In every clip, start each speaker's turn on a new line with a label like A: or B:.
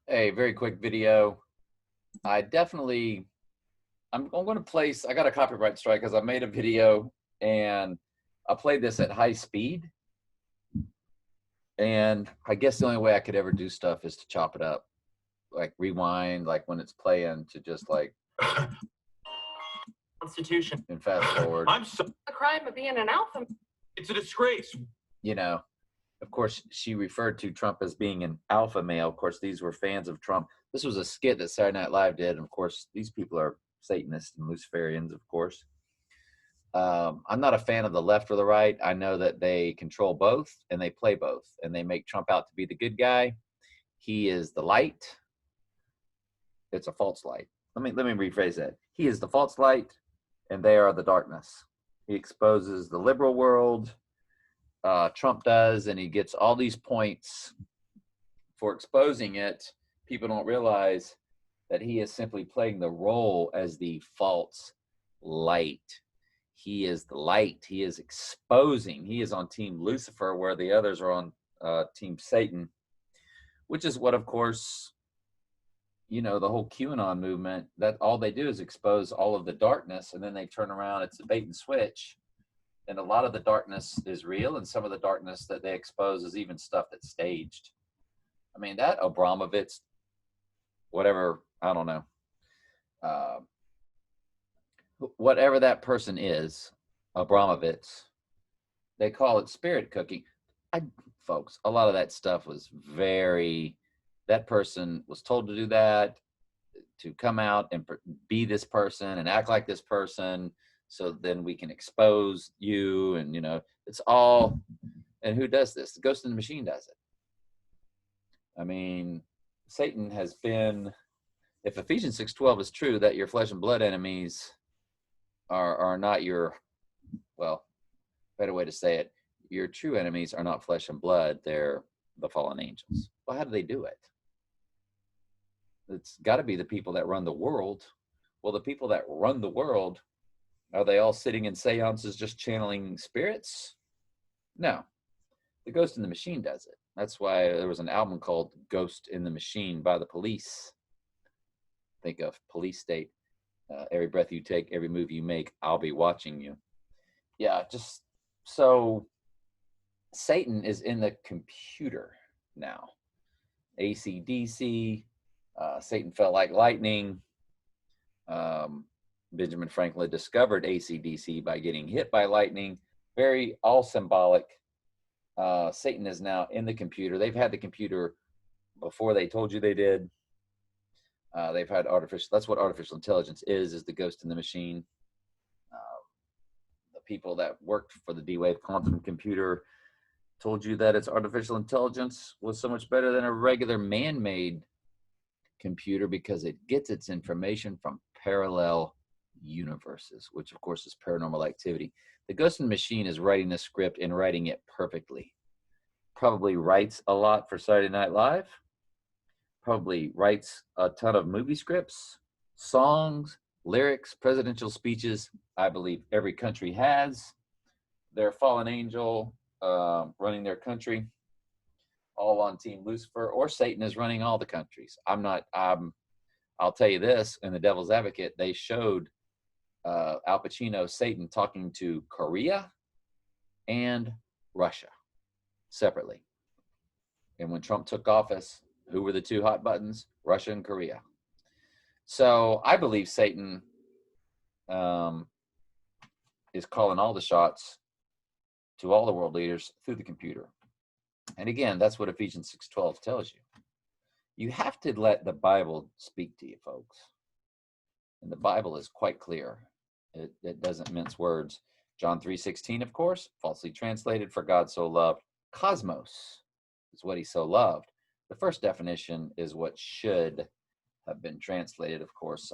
A: A very quick video. I definitely, I'm going to place, I got a copyright strike because I made a video and I played this at high speed. And I guess the only way I could ever do stuff is to chop it up, like rewind, like when it's playing to just like
B: Constitution.
A: and fast forward.
B: I'm so
C: The crime of being an alpha.
B: It's a disgrace.
A: You know, of course, she referred to Trump as being an alpha male. Of course, these were fans of Trump. This was a skit that Saturday Night Live did. And of course, these people are Satanists and Luciferians, of course. I'm not a fan of the left or the right. I know that they control both and they play both, and they make Trump out to be the good guy. He is the light. It's a false light. Let me rephrase that. He is the false light, and they are the darkness. He exposes the liberal world. Trump does, and he gets all these points for exposing it. People don't realize that he is simply playing the role as the false light. He is the light. He is exposing. He is on Team Lucifer, where the others are on Team Satan, which is what, of course, you know, the whole QAnon movement, that all they do is expose all of the darkness, and then they turn around. It's a bait and switch. And a lot of the darkness is real, and some of the darkness that they expose is even stuff that's staged. I mean, that Abramovich, whatever, I don't know. Whatever that person is, Abramovich, they call it spirit cooking. Folks, a lot of that stuff was that person was told to do that, to come out and be this person and act like this person, so then we can expose you. And, you know, it's all, and who does this? The ghost in the machine does it. I mean, Satan has been, if Ephesians 6:12 is true, that your flesh and blood enemies are not your, well, better way to say it, your true enemies are not flesh and blood, they're the fallen angels. Well, how do they do it? It's got to be the people that run the world. Well, the people that run the world, are they all sitting in seances just channeling spirits? No. The Ghost in the Machine does it. That's why there was an album called Ghost in the Machine by the Police. Think of Police State. Every breath you take, every move you make, I'll be watching you. Yeah, just so Satan is in the computer now. AC/DC, Satan fell like lightning. Benjamin Franklin discovered AC/DC by getting hit by lightning. Very all symbolic. Satan is now in the computer. They've had the computer before they told you they did. They've had artificial, that's what artificial intelligence is the ghost in the machine. The people that worked for the D-Wave quantum computer told you that its artificial intelligence was so much better than a regular man-made computer because it gets its information from parallel universes, which of course is Paranormal Activity. The Ghost in the Machine is writing this script and writing it perfectly. Probably writes a lot for Saturday Night Live. Probably writes a ton of movie scripts, songs, lyrics, presidential speeches. I believe every country has their fallen angel running their country, all on Team Lucifer, or Satan is running all the countries. I'll tell you this, in The Devil's Advocate, they showed Al Pacino, Satan, talking to Korea and Russia separately. And when Trump took office, who were the two hot buttons? Russia and Korea. So I believe Satan is calling all the shots to all the world leaders through the computer. And again, that's what Ephesians 6:12 tells you. You have to let the Bible speak to you, folks. And the Bible is quite clear. It doesn't mince words. John 3:16, of course, falsely translated, for God so loved. Cosmos is what he so loved. The first definition is what should have been translated, of course.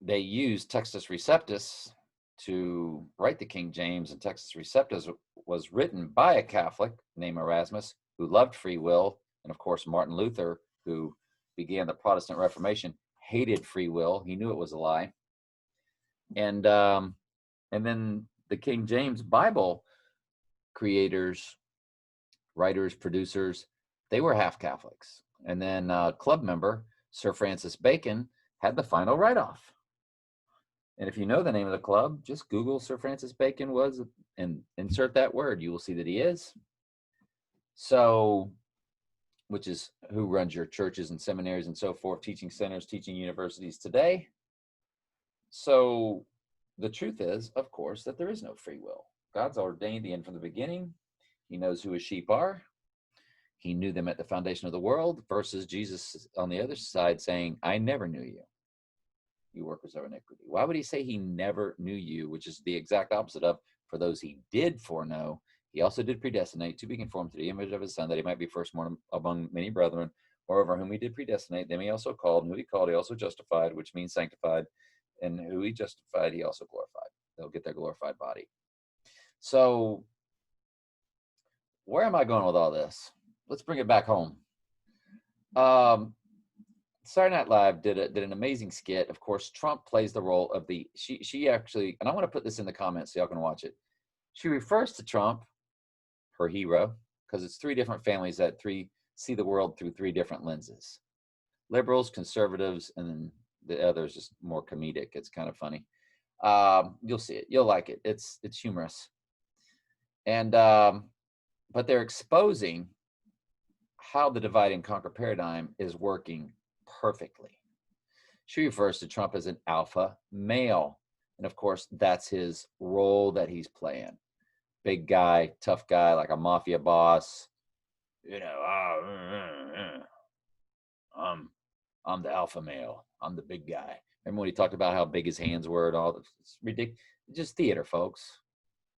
A: They used Textus Receptus to write the King James, and Textus Receptus was written by a Catholic named Erasmus, who loved free will, and of course Martin Luther, who began the Protestant Reformation, hated free will. He knew it was a lie. And then the King James Bible creators writers, producers, they were half Catholics. And then club member Sir Francis Bacon had the final write-off. And if you know the name of the club, just Google Sir Francis Bacon was and insert that word. You will see that he is. So, which is who runs your churches and seminaries and so forth, teaching centers, teaching universities today. So the truth is, of course, that there is no free will. God's ordained the end from the beginning. He knows who his sheep are. He knew them at the foundation of the world, versus Jesus on the other side saying, I never knew you, you workers of iniquity. Why would he say he never knew you, which is the exact opposite of, for those he did foreknow, he also did predestinate to be conformed to the image of his Son, that he might be firstborn among many brethren. Moreover, whom he did predestinate, them he also called, and who he called, he also justified, which means sanctified, and who he justified, he also glorified. They'll get their glorified body. So where am I going with all this? Let's bring it back home. Saturday Night Live did an amazing skit. Of course, Trump plays the role of the, she actually, and I want to put this in the comments so y'all can watch it. She refers to Trump, her hero, because it's three different families that see the world through three different lenses. Liberals, conservatives, and then the other is just more comedic. It's kind of funny. You'll see it. You'll like it. It's humorous. And but they're exposing how the divide and conquer paradigm is working perfectly. She refers to Trump as an alpha male. And of course, that's his role that he's playing. Big guy, tough guy, like a mafia boss. You know, I'm the alpha male. I'm the big guy. Remember when he talked about how big his hands were and all this? It's ridiculous. Just theater, folks.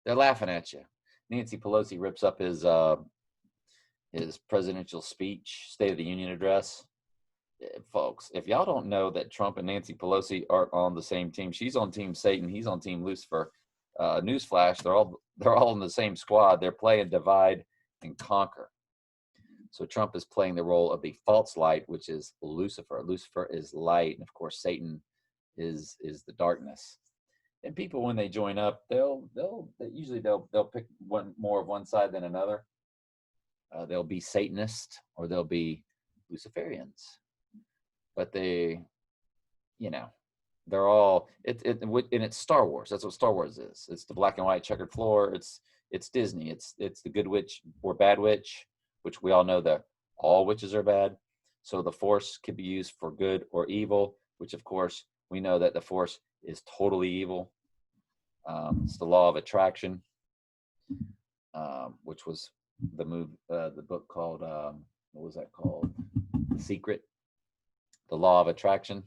A: They're laughing at you. Nancy Pelosi rips up his presidential speech, State of the Union address. Folks, if y'all don't know that Trump and Nancy Pelosi are on the same team, she's on Team Satan, he's on Team Lucifer. Newsflash, they're all in the same squad. They're playing divide and conquer. So Trump is playing the role of the false light, which is Lucifer. Lucifer is light, and of course Satan is the darkness. And people, when they join up, they'll pick one more of one side than another. They'll be Satanist or they'll be Luciferians. But they, they're all and it's Star Wars. That's what Star Wars is. It's the black and white checkered floor. It's Disney. It's the good witch or bad witch, which we all know that all witches are bad. So the Force can be used for good or evil, which of course we know that the Force is totally evil. It's the law of attraction, which was the book called what was that called? The Secret. The law of attraction.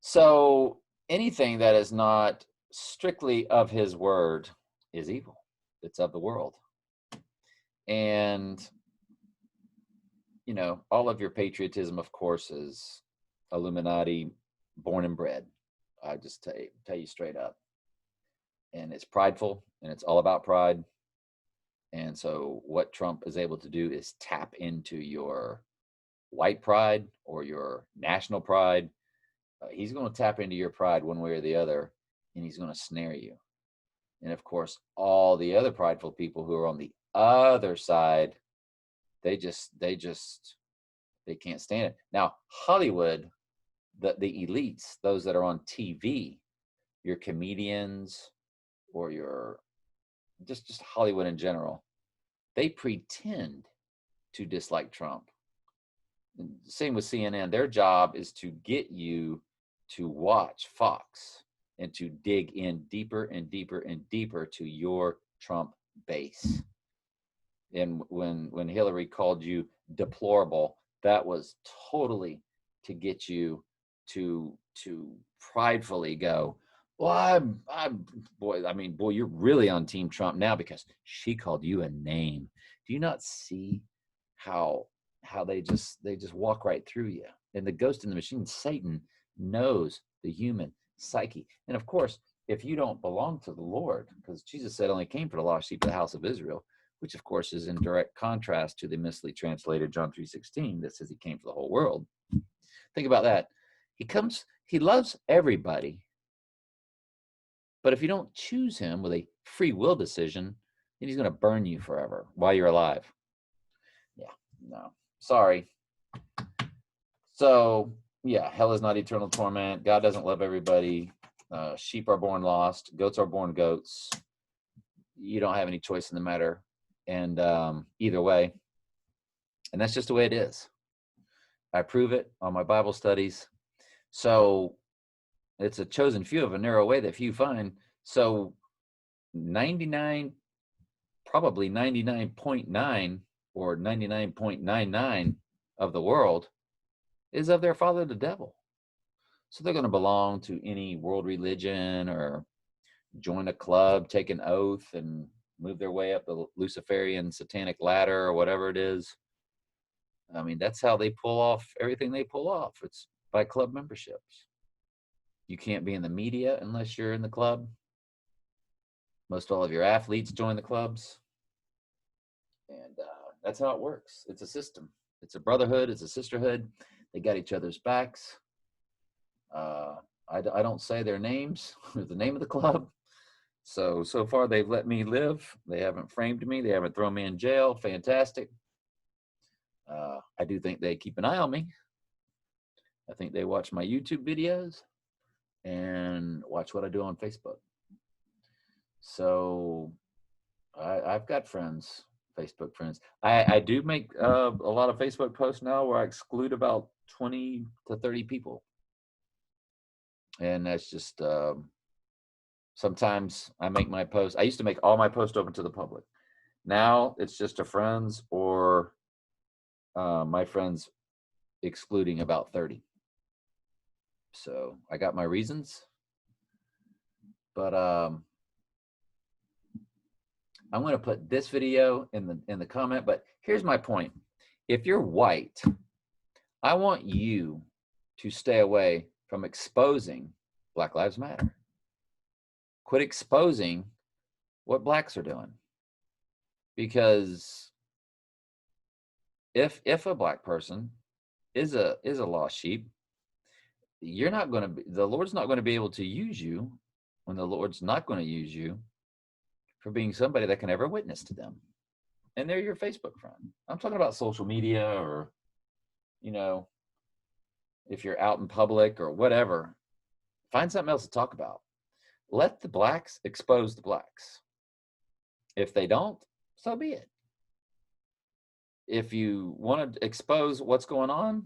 A: So anything that is not strictly of his word is evil. It's of the world. And, all of your patriotism, of course, is Illuminati born and bred. I just tell you straight up. And it's prideful, and it's all about pride. And so what Trump is able to do is tap into your white pride or your national pride. He's going to tap into your pride one way or the other, and he's going to snare you. And of course, all the other prideful people who are on the other side, they can't stand it. Now, Hollywood, the elites, those that are on TV, your comedians or your just Hollywood in general, they pretend to dislike Trump. Same with CNN. Their job is to get you to watch Fox and to dig in deeper and deeper and deeper to your Trump base. And when Hillary called you deplorable, that was totally to get you to pridefully go, well, boy, you're really on Team Trump now because she called you a name. Do you not see how they just walk right through you? And the ghost in the machine, Satan, knows the human psyche. And of course, if you don't belong to the Lord, because Jesus said only came for the lost sheep of the house of Israel, which of course is in direct contrast to the misleadingly translated John 3:16 that says he came for the whole world. Think about that. He loves everybody. But if you don't choose him with a free will decision, and he's going to burn you forever while you're alive. Yeah, no, sorry. So, yeah, hell is not eternal torment. God doesn't love everybody. Sheep are born lost. Goats are born goats. You don't have any choice in the matter. And either way, and that's just the way it is. I prove it on my Bible studies. So it's a chosen few of a narrow way that few find. So 99, probably 99.9 or 99.99 of the world is of their father, the devil. So they're going to belong to any world religion or join a club, take an oath, and move their way up the Luciferian satanic ladder or whatever it is. I mean, that's how they pull off everything they pull off. It's by club memberships. You can't be in the media unless you're in the club. Most all of your athletes join the clubs. And that's how it works. It's a system. It's a brotherhood. It's a sisterhood. They got each other's backs. I don't say their names or the name of the club. So far they've let me live. They haven't framed me. They haven't thrown me in jail. Fantastic. I do think they keep an eye on me. I think they watch my YouTube videos and watch what I do on Facebook. So I've got friends, Facebook friends. I do make a lot of Facebook posts now where I exclude about 20 to 30 people. And that's just, sometimes I make my posts. I used to make all my posts open to the public. Now it's just to friends or my friends excluding about 30. So I got my reasons. But I'm going to put this video in the comment. But here's my point. If you're white, I want you to stay away from exposing Black Lives Matter. Quit exposing what blacks are doing. Because if a black person is a lost sheep, you're not going to be, the Lord's not going to be able to use you when the Lord's not going to use you for being somebody that can ever witness to them. And they're your Facebook friend. I'm talking about social media or, you know, if you're out in public or whatever, find something else to talk about. Let the blacks expose the blacks. If they don't, so be it. If you want to expose what's going on,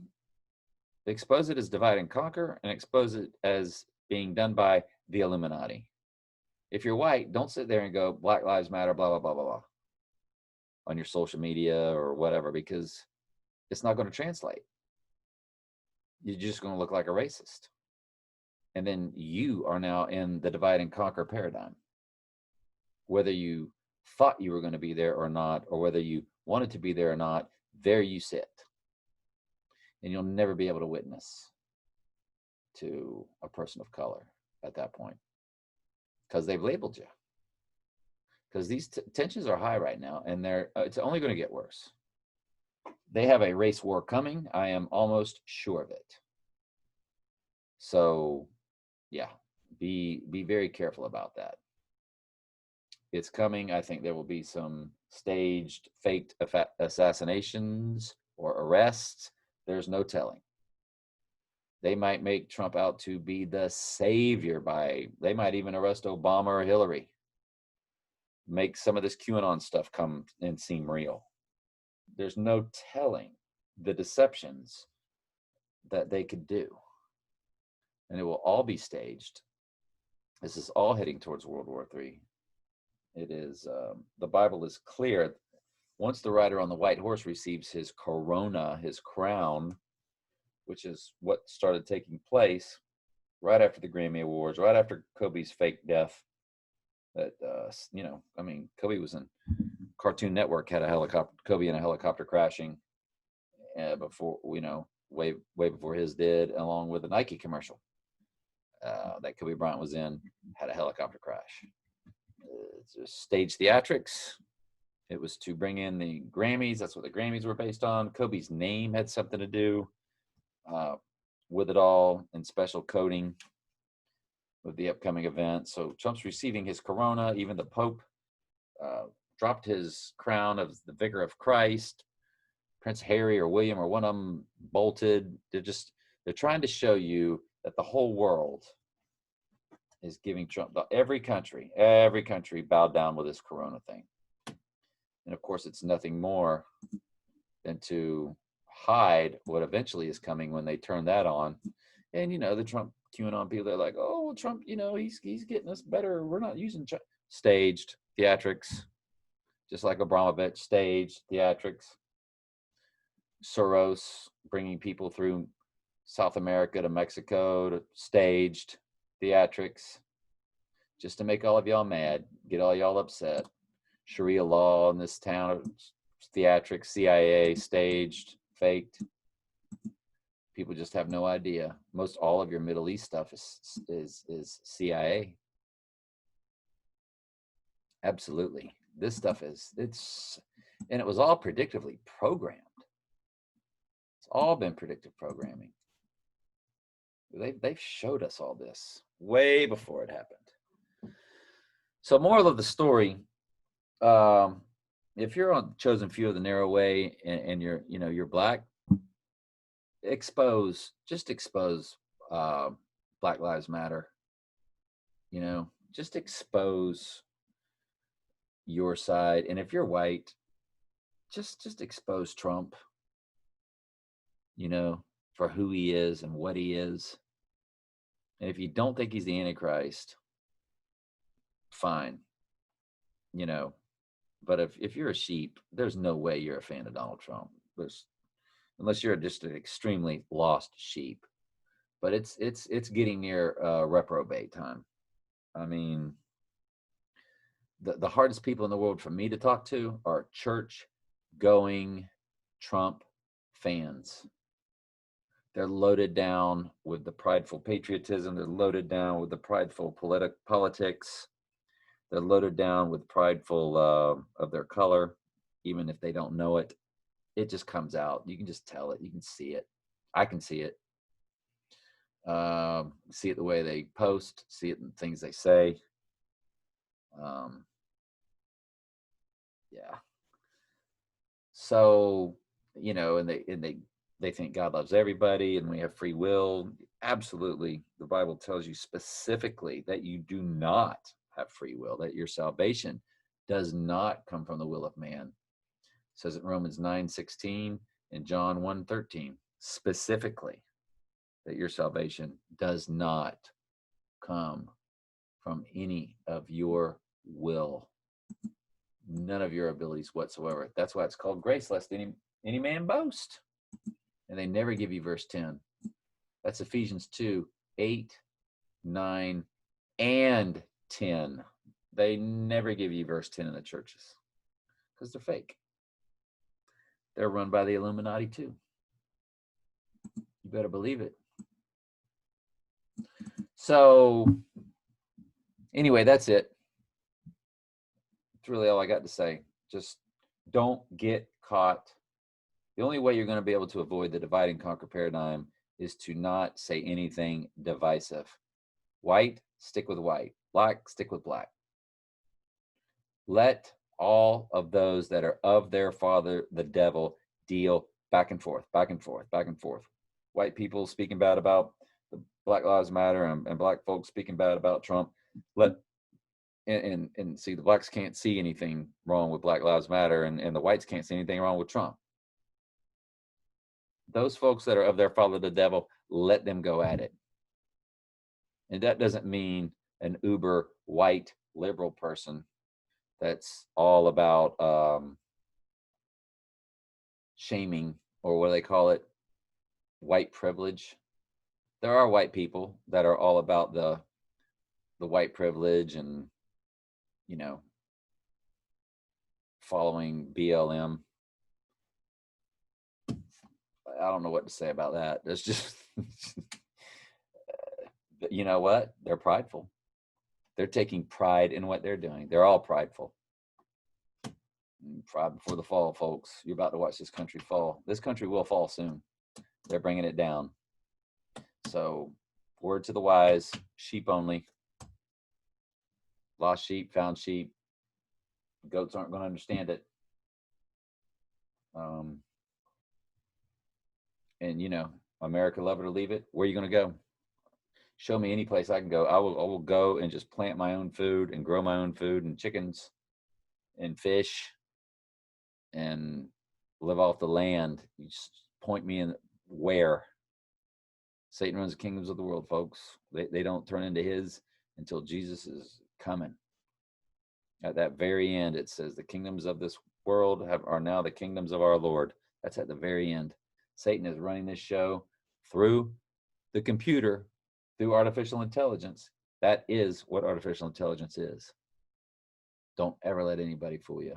A: expose it as divide and conquer and expose it as being done by the Illuminati. If you're white, don't sit there and go, Black Lives Matter, blah, blah, blah, blah, blah, on your social media or whatever, because it's not going to translate. You're just going to look like a racist. And then you are now in the divide and conquer paradigm. Whether you thought you were going to be there or not, or whether you wanted to be there or not, there you sit. And you'll never be able to witness to a person of color at that point because they've labeled you. Because these tensions are high right now, and it's only going to get worse. They have a race war coming. I am almost sure of it. So, yeah, be very careful about that. It's coming. I think there will be some staged, faked assassinations or arrests. There's no telling. They might make Trump out to be the savior they might even arrest Obama or Hillary. Make some of this QAnon stuff come and seem real. There's no telling the deceptions that they could do. And it will all be staged. This is all heading towards World War III. It is, the Bible is clear. Once the rider on the white horse receives his corona, his crown, which is what started taking place right after the Grammy Awards, right after Kobe's fake death. That, I mean, Kobe was in Cartoon Network, had a helicopter, Kobe in a helicopter crashing before, way before his did, along with a Nike commercial that Kobe Bryant was in, had a helicopter crash. It's just stage theatrics. It was to bring in the Grammys. That's what the Grammys were based on. Kobe's name had something to do with it all, and special coding with the upcoming event. So Trump's receiving his corona. Even the Pope dropped his crown of the vicar of Christ. Prince Harry or William or one of them bolted. They're trying to show you that the whole world is giving Trump, every country bowed down with this corona thing. And of course, it's nothing more than to hide what eventually is coming when they turn that on. And, the Trump QAnon people, they're like, oh, well, Trump, he's getting us better. We're not using staged theatrics, just like Abramovich, staged theatrics. Soros bringing people through South America to Mexico to staged theatrics, just to make all of y'all mad, get all y'all upset. Sharia law in this town, theatrics, CIA, staged, faked. People just have no idea. Most all of your Middle East stuff is CIA. Absolutely. This stuff and it was all predictively programmed. It's all been predictive programming. They've showed us all this way before it happened. So moral of the story, if you're on the chosen few of the narrow way and you're black, expose Black Lives Matter. Just expose your side. And if you're white, just expose Trump, for who he is and what he is. And if you don't think he's the Antichrist, fine. But if you're a sheep, there's no way you're a fan of Donald Trump. Unless you're just an extremely lost sheep. But it's getting near reprobate time. I mean, the hardest people in the world for me to talk to are church-going Trump fans. They're loaded down with the prideful patriotism. They're loaded down with the prideful politics. They're loaded down with prideful of their color, even if they don't know it. It just comes out. You can just tell it. You can see it. I can see it. See it the way they post. See it in things they say. Yeah. So, and they think God loves everybody and we have free will. Absolutely. The Bible tells you specifically that you do not have free will, that your salvation does not come from the will of man. It says in Romans 9:16 and John 1:13, specifically that your salvation does not come from any of your will, none of your abilities whatsoever. That's why it's called grace, lest any man boast. And they never give you verse 10. That's Ephesians 2:8, 9, and 10. They never give you verse 10 in the churches because they're fake. They're run by the Illuminati too. You better believe it. So anyway, that's it. That's really all I got to say. Just don't get caught. The only way you're going to be able to avoid the divide and conquer paradigm is to not say anything divisive. White, stick with white. Black, stick with black. Let all of those that are of their father, the devil, deal back and forth, back and forth, back and forth. White people speaking bad about the Black Lives Matter and black folks speaking bad about Trump. And see, the blacks can't see anything wrong with Black Lives Matter, and the whites can't see anything wrong with Trump. Those folks that are of their father, the devil, let them go at it. And that doesn't mean an uber white liberal person that's all about shaming, or what do they call it? White privilege. There are white people that are all about the white privilege and, following BLM. I don't know what to say about that. It's just, you know what? They're prideful. They're taking pride in what they're doing. They're all prideful. Pride before the fall, folks. You're about to watch this country fall. This country will fall soon. They're bringing it down. So, word to the wise, sheep only. Lost sheep, found sheep. Goats aren't going to understand it. And you know, America, love it or leave it. Where are you going to go? Show me any place I can go. I will go and just plant my own food and grow my own food and chickens and fish and live off the land. You just point me in where. Satan runs the kingdoms of the world, folks. They don't turn into his until Jesus is coming. At that very end, it says the kingdoms of this world are now the kingdoms of our Lord. That's at the very end. Satan is running this show through the computer, through artificial intelligence. That is what artificial intelligence is. Don't ever let anybody fool you.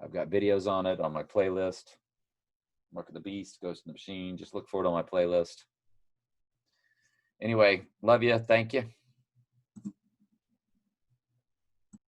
A: I've got videos on it on my playlist. Mark of the Beast, Ghost in the Machine. Just look for it on my playlist. Anyway, love you. Thank you.